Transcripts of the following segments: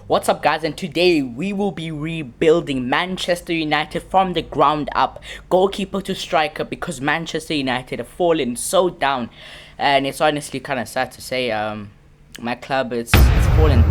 What's up, guys? And today we will be rebuilding Manchester United from the ground up, goalkeeper to striker, because Manchester United have fallen so down, and it's honestly kind of sad to say. My club it's fallen.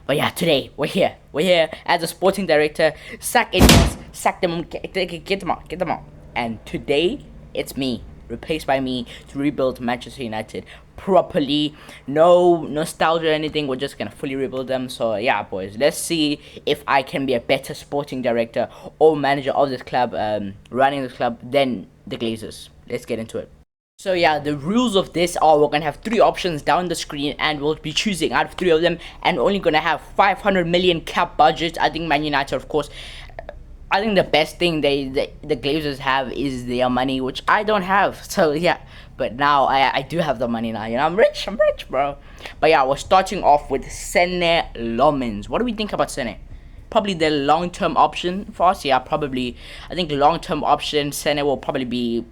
But yeah, today we're here. We're here as a sporting director. Sack idiots, sack them, get them out, get them out. And today it's me, replaced by me, to rebuild Manchester United properly. No nostalgia or anything. We're just gonna fully rebuild them. So yeah, boys, let's see if I can be a better sporting director or manager of this club, running this club, than the Glazers. Let's get into it. So yeah, the rules of this are we're gonna have three options down the screen, and we'll be choosing out of three of them, and only gonna have 500 million cap budget. I think Man United, of course. I think the best thing the Glazers have is their money, which I don't have. So yeah, but now I do have the money now. You know, I'm rich, bro. But yeah, we're starting off with Senne Lomens. What do we think about Senne? Probably the long-term option for us. Yeah, probably. I think long-term option Senne will probably be,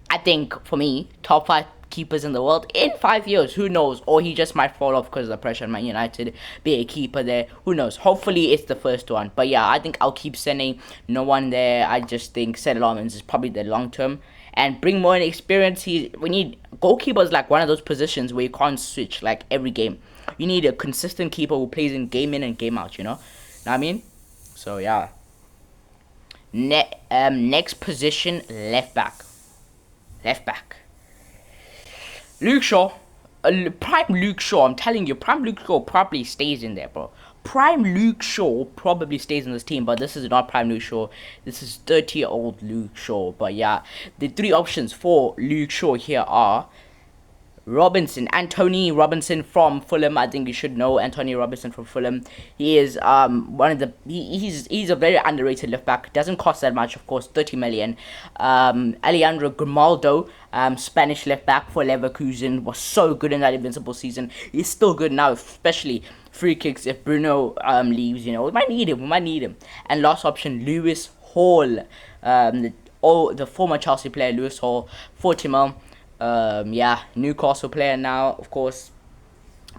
I think, for me, top 5 keepers in the world in 5 years. Who knows? Or he just might fall off because of the pressure on Man United. Be a keeper there. Who knows? Hopefully it's the first one. But yeah, I think I'll keep sending no one there. I just think Senne Lomens is probably the long term. And bring more experience. We need goalkeepers, like one of those positions where you can't switch like every game. You need a consistent keeper who plays in and game out, you know? Know what I mean? So yeah. Next position, left back. Luke Shaw. Prime Luke Shaw. I'm telling you, Prime Luke Shaw probably stays in there, bro. Prime Luke Shaw probably stays in this team, but this is not Prime Luke Shaw. This is 30-year-old Luke Shaw. But yeah, the three options for Luke Shaw here are Anthony Robinson from Fulham. I think you should know Anthony Robinson from Fulham. He is one of the he's a very underrated left back. Doesn't cost that much, of course, 30 million. Alejandro Grimaldo, Spanish left back for Leverkusen, was so good in that Invincible season. He's still good now, especially free kicks. If Bruno leaves, you know, we might need him. And last option, Lewis Hall, the former Chelsea player, Lewis Hall, 40 mil. Yeah, Newcastle player now, of course.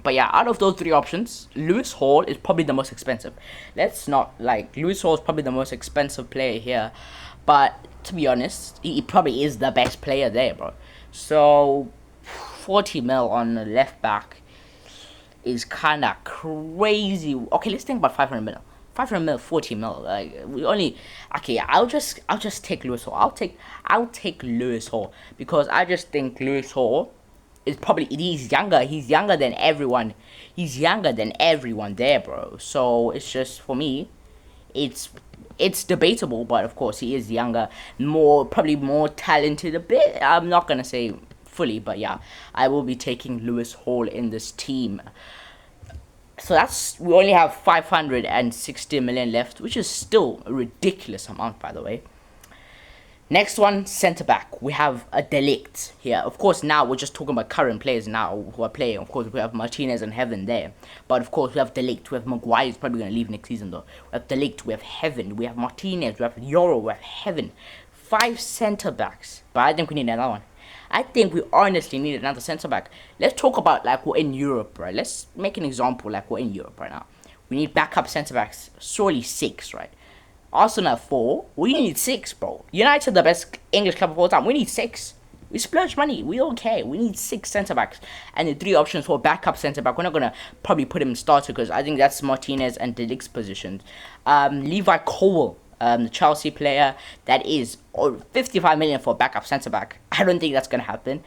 But yeah, out of those three options, Lewis Hall is probably the most expensive. Lewis Hall is probably the most expensive player here. But to be honest, he probably is the best player there, bro. So 40 mil on the left back is kind of crazy. Okay, let's think about 500 mil. 500 mil, 40 mil. Like, we only. Okay, I'll just take Lewis Hall. I'll take Lewis Hall, because I just think Lewis Hall is probably, he's younger. He's younger than everyone. He's younger than everyone there, bro. So it's just, for me, it's debatable, but of course he is younger, probably more talented a bit. I'm not gonna say fully, but yeah, I will be taking Lewis Hall in this team. So we only have 560 million left, which is still a ridiculous amount, by the way. Next one, centre back. We have a De Ligt here. Of course, now we're just talking about current players now who are playing. Of course, we have Martinez and Heaven there. But of course, we have De Ligt. We have Maguire, who's probably going to leave next season though. We have De Ligt. We have Heaven. We have Martinez. We have Euro. We have Heaven. 5 centre backs. But I think we need another one. I think we honestly need another centre back. Let's talk about like we're in Europe, right? Let's make an example like we're in Europe right now. We need backup centre backs, surely 6, right? Arsenal 4, we need 6, bro. United, the best English club of all time, we need 6. We splurge money, we don't care. We need 6 centre backs, and the 3 options for backup centre back. We're not gonna probably put him in starter, because I think that's Martinez and De Ligt's positions. Levi Colwill, the Chelsea player, that is 55 million for backup centre back. I don't think that's gonna happen.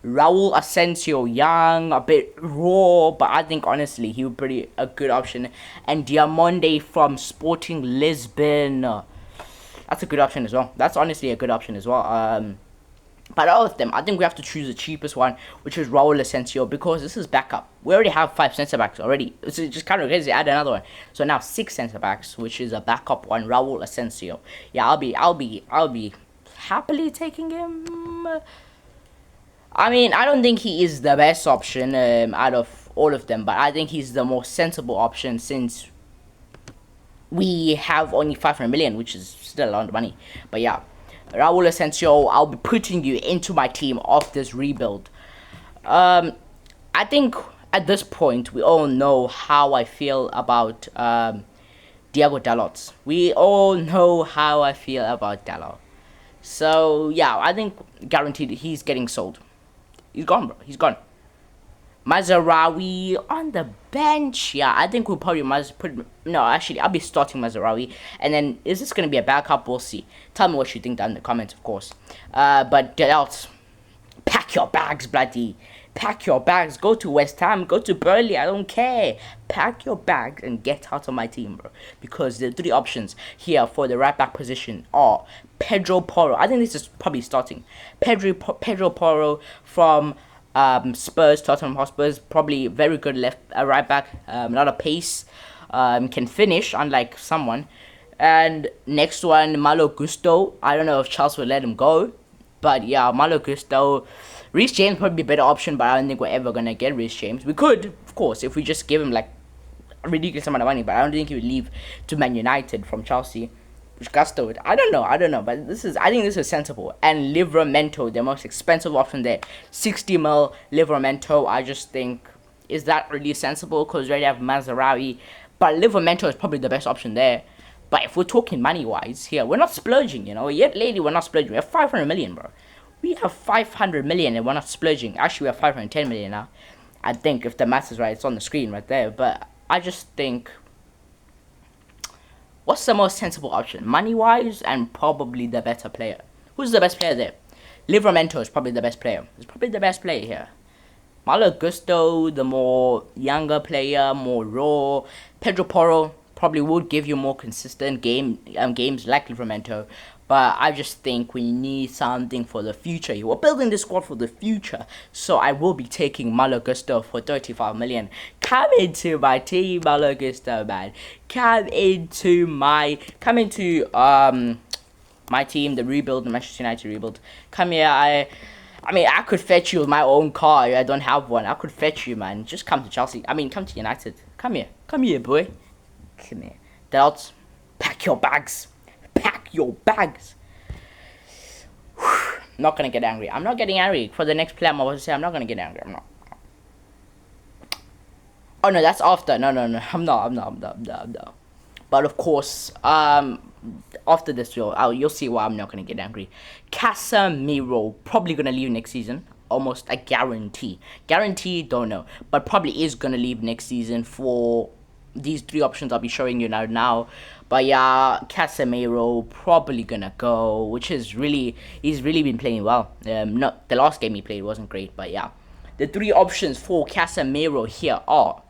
Raul Asensio, young, a bit raw, but I think honestly he would be a good option. And Diamonde from Sporting Lisbon, that's a good option as well. That's honestly a good option as well. But all of them, I think we have to choose the cheapest one, which is Raul Asensio, because this is backup. We already have 5 centre backs already. It's just kind of crazy. Add another one, so now 6 centre backs, which is a backup one, Raul Asensio. Yeah, I'll be happily taking him. I mean, I don't think he is the best option out of all of them, but I think he's the most sensible option, since we have only 500 million, which is still a lot of money. But yeah, Raul Asensio, I'll be putting you into my team of this rebuild. I think at this point, we all know how I feel about Diego Dalot. We all know how I feel about Dalot. So yeah, I think guaranteed he's getting sold. He's gone, bro. He's gone. Mazraoui on the bench. Yeah, I think we'll probably put. No, actually, I'll be starting Mazraoui. And then, is this going to be a backup? We'll see. Tell me what you think down in the comments, of course. But get out. Pack your bags, bloody. Pack your bags. Go to West Ham. Go to Burnley. I don't care. Pack your bags and get out of my team, bro. Because the three options here for the right back position are Pedro Porro. I think this is probably starting. Pedro Porro from Spurs, Tottenham Hotspurs, probably very good right back, a lot of pace, can finish unlike someone. And next one, Malo Gusto. I don't know if Chelsea will let him go, but yeah, Malo Gusto. Reece James probably be a better option, but I don't think we're ever gonna get Reece James. We could, of course, if we just give him like a ridiculous amount of money, but I don't think he would leave to Man United from Chelsea. Gusto. I don't know, but I think this is sensible. And Livramento, the most expensive option there, 60 mil Livramento. I just think, is that really sensible? Because we already have Mazraoui, but Livramento is probably the best option there. But if we're talking money wise here, we're not splurging, yet lately we're not splurging. We have 500 million, bro. We have 500 million and we're not splurging. Actually, we have 510 million now. I think if the math is right, it's on the screen right there. But I just think, what's the most sensible option? Money-wise and probably the better player. Who's the best player there? Livramento is probably the best player. He's probably the best player here. Malo Gusto, the more younger player, more raw. Pedro Porro probably would give you more consistent games like Livramento. But I just think we need something for the future. We're building this squad for the future. So I will be taking Malo Gusto for 35 million. Come into my team, Malo Gusto, man. Come into my team, the rebuild, the Manchester United rebuild. Come here, I could fetch you with my own car. I don't have one. I could fetch you, man. Just come to Chelsea. Come to United. Come here, boy. Come here. Delts, pack your bags. Pack your bags. Not gonna get angry. I'm not getting angry. For the next player, I'm about to say I'm not gonna get angry. I'm not. Oh no, that's after. No. I'm not. But of course, after this, you'll see why I'm not gonna get angry. Casemiro probably gonna leave next season. Almost a guarantee. Guarantee, don't know, but probably is gonna leave next season for these three options I'll be showing you now. But yeah, Casemiro probably gonna go, which is he's really been playing well. Not the last game he played wasn't great, but yeah, the three options for Casemiro here are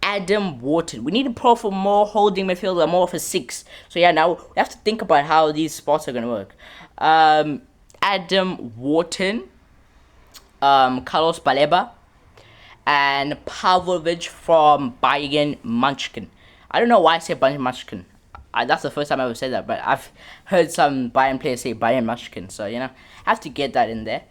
Adam Wharton. We need a profile more holding midfielder, more of a 6. So yeah, now we have to think about how these spots are gonna work. Adam Wharton, Carlos Baleba, and Pavlovic from Bayern Munchen. I don't know why I say Bayern Munchen. That's the first time I ever said that, but I've heard some Bayern players say Bayern Munchen, so I have to get that in there.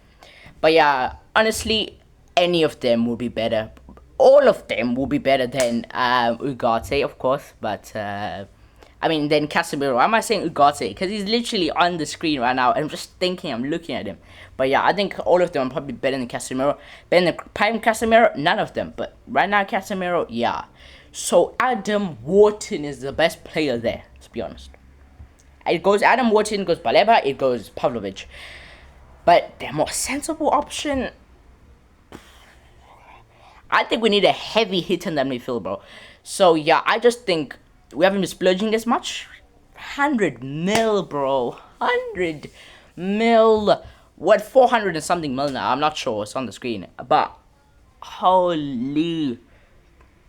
But yeah, honestly, any of them will be better. All of them will be better than Ugarte, of course, but then Casemiro. Why am I saying Ugarte? Because he's literally on the screen right now, and I'm just thinking, I'm looking at him. But yeah, I think all of them are probably better than Casemiro. Better than Prime Casemiro? None of them. But right now, Casemiro, yeah. So Adam Wharton is the best player there, let's be honest. It goes Adam Wharton, goes Baleba, it goes Pavlovic. But the more sensible option, I think we need a heavy hit in that midfield, bro. So yeah, I just think we haven't been splurging this much. 100 mil, bro. 100 mil. What, 400 and something mil now? I'm not sure. It's on the screen. But holy,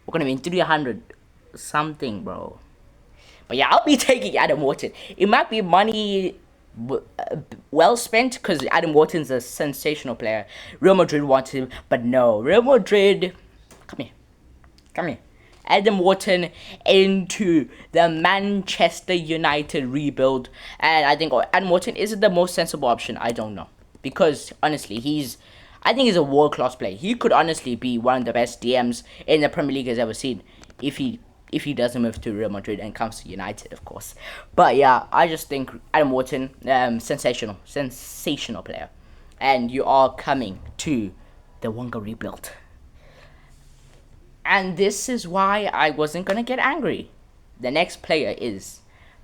we're gonna be in 300 something, bro. But yeah, I'll be taking Adam Wharton. It might be money well spent because Adam Wharton's a sensational player. Real Madrid wants him, but no. Real Madrid, come here. Adam Wharton into the Manchester United rebuild. And I think Adam Wharton is the most sensible option. I don't know. Because, honestly, I think he's a world-class player. He could honestly be one of the best DMs in the Premier League has ever seen. If he doesn't move to Real Madrid and comes to United, of course. But yeah, I just think Adam Wharton, sensational player. And you are coming to the Wonga rebuild. And this is why I wasn't gonna get angry. The next player is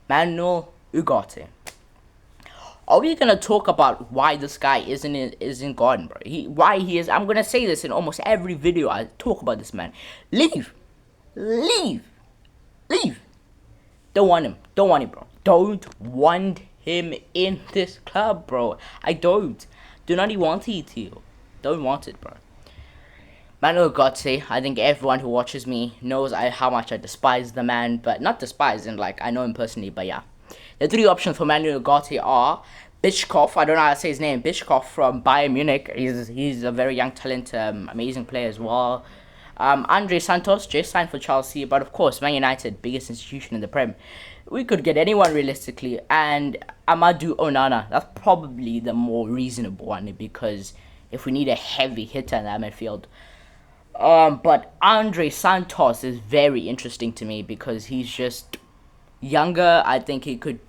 Manuel Ugarte. Are we gonna talk about why this guy isn't gone, bro? Why he is? I'm gonna say this in almost every video I talk about this man. Leave, leave, leave. Don't want him. Don't want him, bro. Don't want him in this club, bro. I don't. Do not even want it to. Don't want it, bro. Manuel Ugarte, I think everyone who watches me knows how much I despise the man, but not despise him, like, I know him personally, but yeah. The three options for Manuel Ugarte are Bichkov, I don't know how to say his name, Bichkov from Bayern Munich. He's a very young talent, amazing player as well. Andre Santos just signed for Chelsea, but of course, Man United, biggest institution in the Prem. We could get anyone realistically, and Amadou Onana, that's probably the more reasonable one, because if we need a heavy hitter in that midfield. But Andre Santos is very interesting to me because he's just younger. I think he could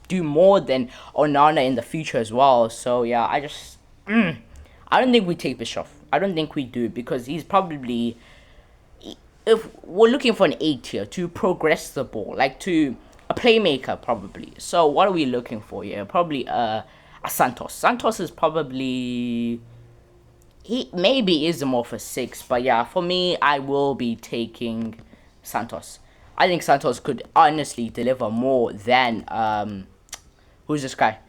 do more than Onana in the future as well. So yeah, I don't think we take Bischoff. I don't think we do because he's probably, if we're looking for an 8 here to progress the ball, like to a playmaker probably. So what are we looking for here? Probably a Santos. Santos is probably, he maybe is more for 6, but yeah, for me, I will be taking Santos. I think Santos could honestly deliver more than who's this guy?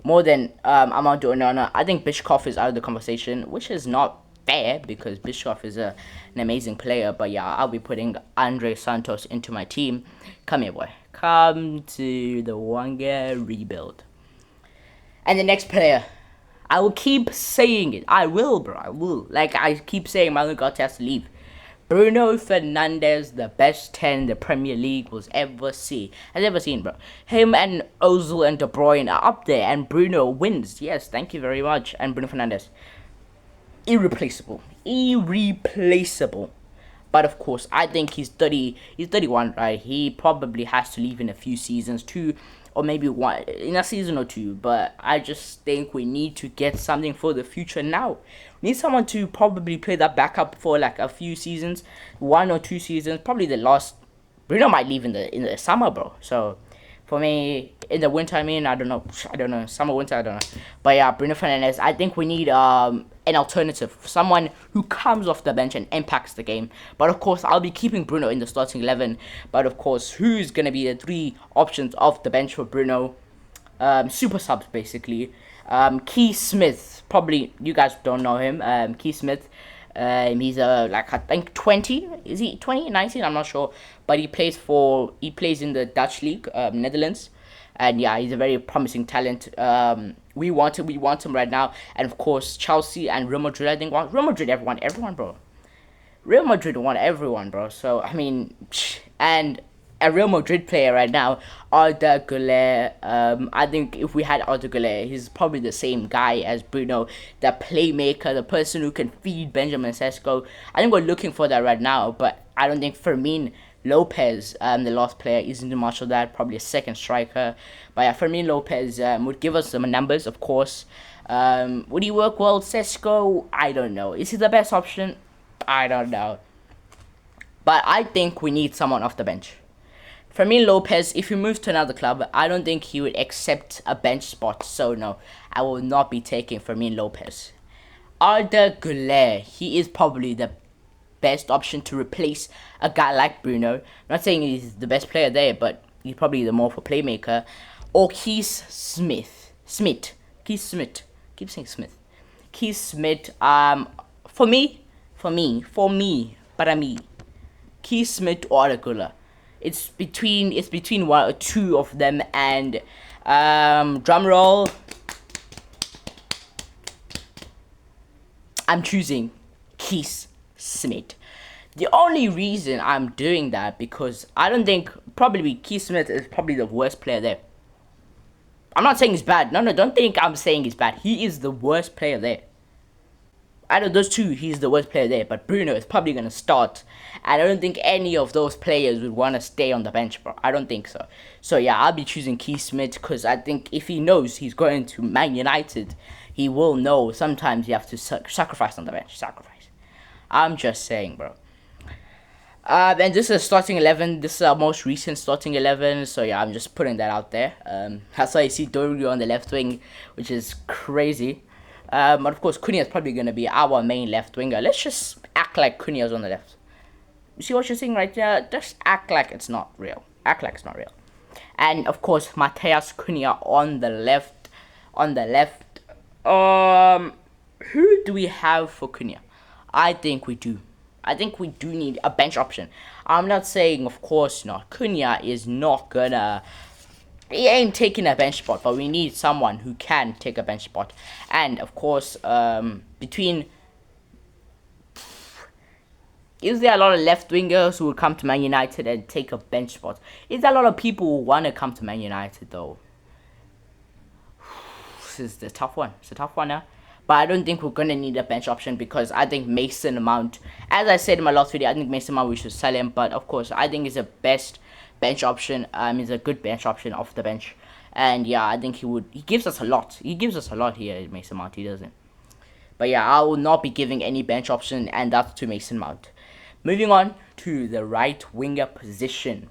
More than Amadou Onana. I think Bichkov is out of the conversation, which is not fair because Bichkov is an amazing player. But yeah, I'll be putting Andre Santos into my team. Come here, boy. Come to the Wanga rebuild. And the next player, I will keep saying it. I will, bro. I will. Like, I keep saying Manuel Ugarte has to leave. Bruno Fernandes, the best 10 the Premier League has ever seen, bro. Him and Ozil and De Bruyne are up there, and Bruno wins. Yes, thank you very much. And Bruno Fernandes, irreplaceable. But of course, I think he's 31, right? He probably has to leave in a few seasons, or maybe one in a season or two. But I just think we need to get something for the future now. We need someone to probably play that backup for like a few seasons, 1 or 2 seasons. Probably the last. Bruno might leave in the summer, bro. So for me, in the winter, I don't know. Summer, winter, I don't know. But yeah, Bruno Fernandes, I think we need an alternative. Someone who comes off the bench and impacts the game. But of course, I'll be keeping Bruno in the starting 11. But of course, who's going to be the 3 options off the bench for Bruno? Super subs, basically. Keith Smith, probably you guys don't know him. Keith Smith. He's like I think 20. Is he 20, 19? I'm not sure. But he plays in the Dutch league, Netherlands. And yeah, he's a very promising talent. We want him right now. And of course, Chelsea and Real Madrid, I think Real Madrid everyone, bro. Real Madrid want everyone, bro. So I mean, and a Real Madrid player right now, Arda Güler. I think if we had Arda Güler, he's probably the same guy as Bruno, the playmaker, the person who can feed Benjamin Sesko. I think we're looking for that right now, but I don't think Fermin Lopez, the last player, isn't much of that. Probably a second striker, but yeah, Fermin Lopez would give us some numbers, of course. Would he work well, Sesko? I don't know. Is he the best option? I don't know. But I think we need someone off the bench. Fermin Lopez, if he moves to another club, I don't think he would accept a bench spot. So no, I will not be taking Fermin Lopez. Arda Güler, he is probably the best option to replace a guy like Bruno. I'm not saying he's the best player there, but he's probably the more for playmaker. Or Keith Smith. Keith Smith. Keep saying Smith. Keith Smith. For me. Keith Smith or Arda Güler. It's between 1 or 2 of them, and drum roll. I'm choosing Keith Smith. The only reason I'm doing that because I don't think probably Keith Smith is probably the worst player there. I'm not saying he's bad. No, don't think I'm saying he's bad. He is the worst player there. Out of those 2, he's the worst player there. But Bruno is probably going to start. And I don't think any of those players would want to stay on the bench, bro. I don't think so. So, yeah, I'll be choosing Keith Smith because I think if he knows he's going to Man United, he will know sometimes you have to sacrifice on the bench. Sacrifice. I'm just saying, bro. And this is starting 11. This is our most recent starting 11. So yeah, I'm just putting that out there. That's why you see Doru on the left wing, which is crazy. But of course, Cunha is probably going to be our main left winger. Let's just act like Cunha's on the left. You see what you're saying right there? Just act like it's not real. Act like it's not real. And of course, Mateus Cunha on the left. On the left. Who do we have for Cunha? I think we do. I think we do need a bench option. I'm not saying, of course not. Cunha is not gonna. He ain't taking a bench spot, but we need someone who can take a bench spot. And of course, between. Is there a lot of left wingers who will come to Man United and take a bench spot? Is there a lot of people who want to come to Man United though? This is the tough one. It's a tough one now. But I don't think we're going to need a bench option because I think Mason Mount, as I said in my last video, I think Mason Mount, we should sell him. But of course, I think he's the best bench option. He's a good bench option off the bench. And yeah, I think he gives us a lot. He gives us a lot here, Mason Mount, he doesn't. But yeah, I will not be giving any bench option, and that's to Mason Mount. Moving on to the right winger position.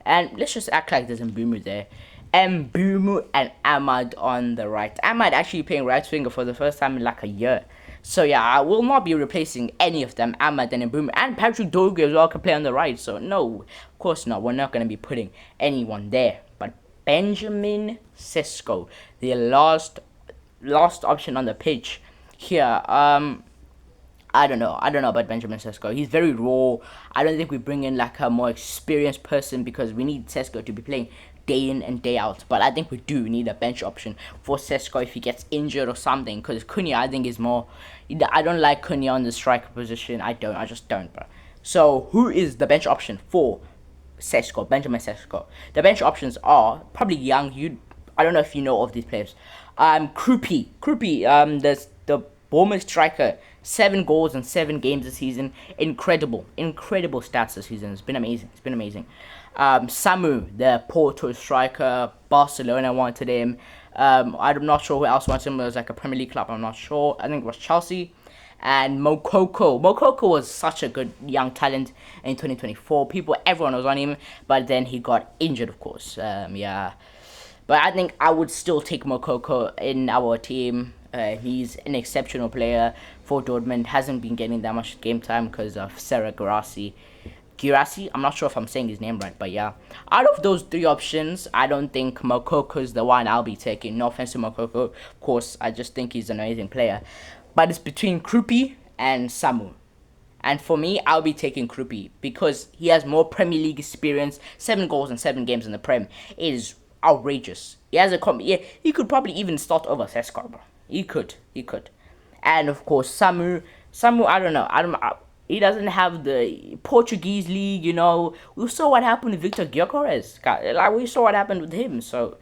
And let's just act like there's Mbeumo there. Mbeumo and Ahmad on the right. Ahmad actually playing right winger for the first time in like a year. So yeah, I will not be replacing any of them. Ahmad and Mbeumo and Patrick Dorgu as well can play on the right. So no, of course not. We're not going to be putting anyone there. But Benjamin Sesko, the last option on the pitch here. I don't know about Benjamin Sesko. He's very raw. I don't think we bring in like a more experienced person because we need Sesko to be playing day in and day out. But I think we do need a bench option for Sesko if he gets injured or something. Because Cunha, I think, is more. I don't like Cunha on the striker position. I just don't, bro. So who is the bench option for Sesko? Benjamin Sesko. The bench options are probably young. I don't know if you know of these players. Krupi. The Bournemouth striker. 7 goals in 7 games this season. Incredible stats this season. It's been amazing. Samu, the Porto striker. Barcelona wanted him. I'm not sure who else wanted him. It was like a Premier League club. I'm not sure. I think it was Chelsea. And Moukoko. Moukoko was such a good young talent in 2024. Everyone was on him, but then he got injured, of course. Yeah. But I think I would still take Moukoko in our team. He's an exceptional player for Dortmund. Hasn't been getting that much game time because of Sarah Guirassy. I'm not sure if I'm saying his name right, but yeah. Out of those 3 options, I don't think Moukoko is the one I'll be taking. No offense to Moukoko, of course. I just think he's an amazing player. But it's between Krupi and Samu. And for me, I'll be taking Krupi because he has more Premier League experience. 7 goals in 7 games in the Prem. It is outrageous. He has he could probably even start over Sesko, bro. He could. And of course, Samu, I don't know. He doesn't have the Portuguese league, you know. We saw what happened with Victor Gyökeres. Like, we saw what happened with him. So,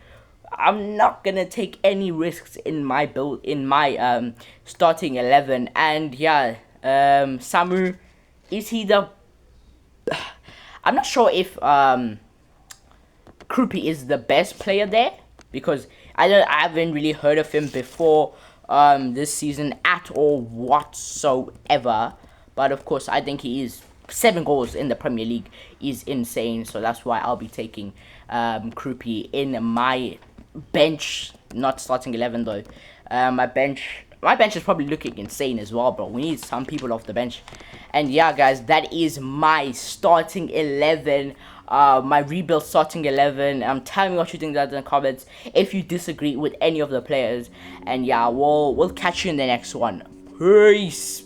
I'm not going to take any risks in my starting 11. And yeah, Samu, is he the... I'm not sure if Krupi is the best player there. Because I haven't really heard of him before this season at all whatsoever. But of course, I think he is 7 goals in the Premier League is insane. So that's why I'll be taking Krupi in my bench, not starting 11 though. My bench is probably looking insane as well, bro. We need some people off the bench. And yeah, guys, that is my starting 11. My rebuild starting 11. Tell me what you think in the comments if you disagree with any of the players. And yeah, we'll catch you in the next one. Peace.